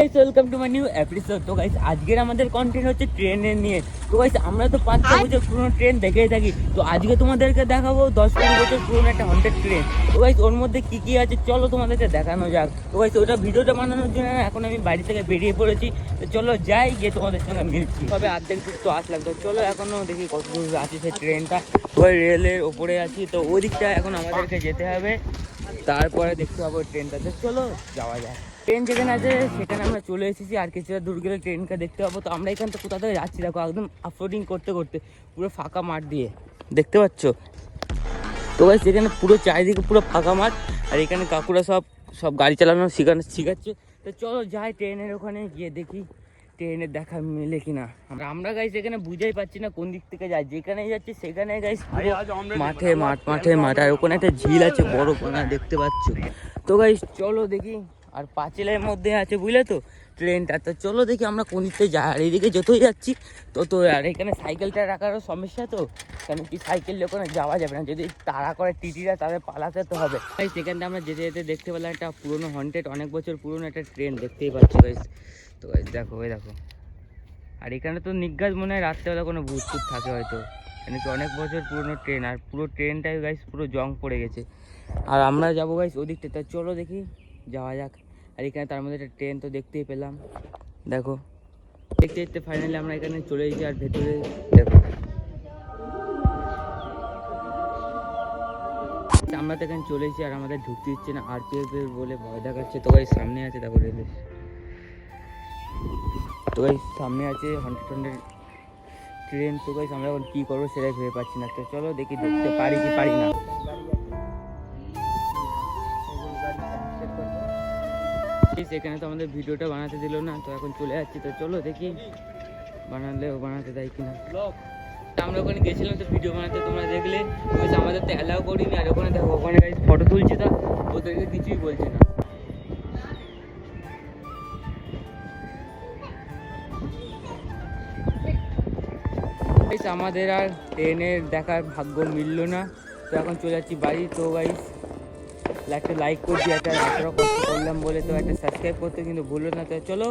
Welcome to my new episode. তো guys আজকের আমাদের কন্টেন্ট হচ্ছে ট্রেনের নিয়ে। তো গাইস আমরা তো 5-6 বছর পুরনো ট্রেন দেখেই থাকি। তো আজকে তোমাদেরকে দেখাবো 10-15 বছর পুরনো একটা হন্টেড ট্রেন। তো গাইস ওর মধ্যে কি কি আছে চলো তোমাদেরকে দেখানো যাক। তো গাইস ওটা ভিডিওটা বানানোর জন্য এখন আমি বাড়ি থেকে বেরিয়ে পড়েছি। তো চলো যাই গিয়ে তোমাদের সঙ্গে মিলছি। তবে অর্ধেক দূর তো আসলাম, তো চলো এখনো দেখি কত দূর আছে সেই ট্রেনটা। ওই রেলের ওপরে আছি, তো ওই দিকটা এখন আমাদেরকে যেতে হবে, তারপরে দেখতে হবে ট্রেনটাতে। চলো যাওয়া যায়। ট্রেন যেখানে আছে সেখানে আমরা চলে এসেছি, আর কিছুটা দূর গেলে ট্রেনটা দেখতে পাবো। তো আমরা এখান থেকে কোথা থেকে যাচ্ছি দেখো, একদম অফরোডিং করতে করতে পুরো ফাঁকা মাঠ দিয়ে, দেখতে পাচ্ছ। তো গাইস এখানে পুরো চারিদিকে পুরো ফাঁকা মাঠ, আর এখানে কাকুরা সব গাড়ি চালানো শিখাচ্ছে। তো চলো যাই ট্রেনের ওখানে গিয়ে দেখি ট্রেনের দেখা মেলে কিনা। আমরা গাইস এখানে বুঝাই পাচ্ছি না কোন দিক থেকে যাই, যেখানে যাচ্ছি সেখানে গাইস মাঠে মাঠ, আর ওখানে একটা ঝিল আছে বড় কোনা, দেখতে পাচ্ছ। তো গাইস চলো দেখি, আর পাঁচিলের মধ্যে আছে বুঝলে তো ট্রেনটা। তো চলো দেখি আমরা কোন দিকতে যাই, আর এইদিকে যতই যাচ্ছি তত। আর এখানে সাইকেলটা রাখারও সমস্যা, তো কেন কি সাইকেল ওখানে যাওয়া যাবে না, যদি তাড়া করে টিটিরা তাদের পালাতে তো হবে। তাই সেখানটা আমরা যেতে যেতে দেখতে পেলাম একটা পুরোনো হন্টেড, অনেক বছর পুরোনো একটা ট্রেন, দেখতেই পাচ্ছ গাইস। তো গাইস দেখো, ওই দেখো। আর এখানে তো নিজ্ঞাত মনে হয় রাত্রেবেলা কোনো ভূত টুত থাকে হয়তো, কেন কি অনেক বছর পুরোনো ট্রেন, আর পুরো ট্রেনটাই গাইস পুরো জং পড়ে গেছে। আর আমরা যাবো গাইস ওদিকটা, তা চলো দেখি যাওয়া যাক। আর এখানে তার মধ্যে একটা ট্রেন তো দেখতেই পেলাম, দেখো। দেখতে দেখতে ফাইনালি আমরা এখানে চলে এসেছি, আর ভেতরে দেখো আমরা তো এখানে চলে এসেছি, আর আমাদের ঢুকতে দিচ্ছে না, আরপিএফ বলে ভয় দেখাচ্ছে। তো গাইস সামনে আছে দেখো রেলে, তো গাইস সামনে আছে হন্টেড ট্রেন। তো গাইস আমরা এখন কী করবো সেটাই ভেবে পাচ্ছি না। তো চলো দেখি ঢুকতে পারি কি পারি না। এখানে তো আমাদের ভিডিওটা বানাতে দিল না, তো এখন চলে যাচ্ছি। তো চলো দেখি বানাতে দেয় কিনা। আমরা ওখানে গেছিলাম তো ভিডিও বানাতে, তোমরা দেখলে। আমাদের তো অ্যালাউ করিনি, আর ওখানে দেখো ওখানে ফটো তুলছি, তো ওদেরকে কিছুই বলছে না। আমাদের আর ট্রেনের দেখার ভাগ্য মিলল না, তো এখন চলে যাচ্ছি বাড়ি। তো গাইস একটা লাইক করছি, একটা এতটা কষ্ট করলাম বলে, তো একটা সাবস্ক্রাইব করতে কিন্তু ভুলো না। তো চলো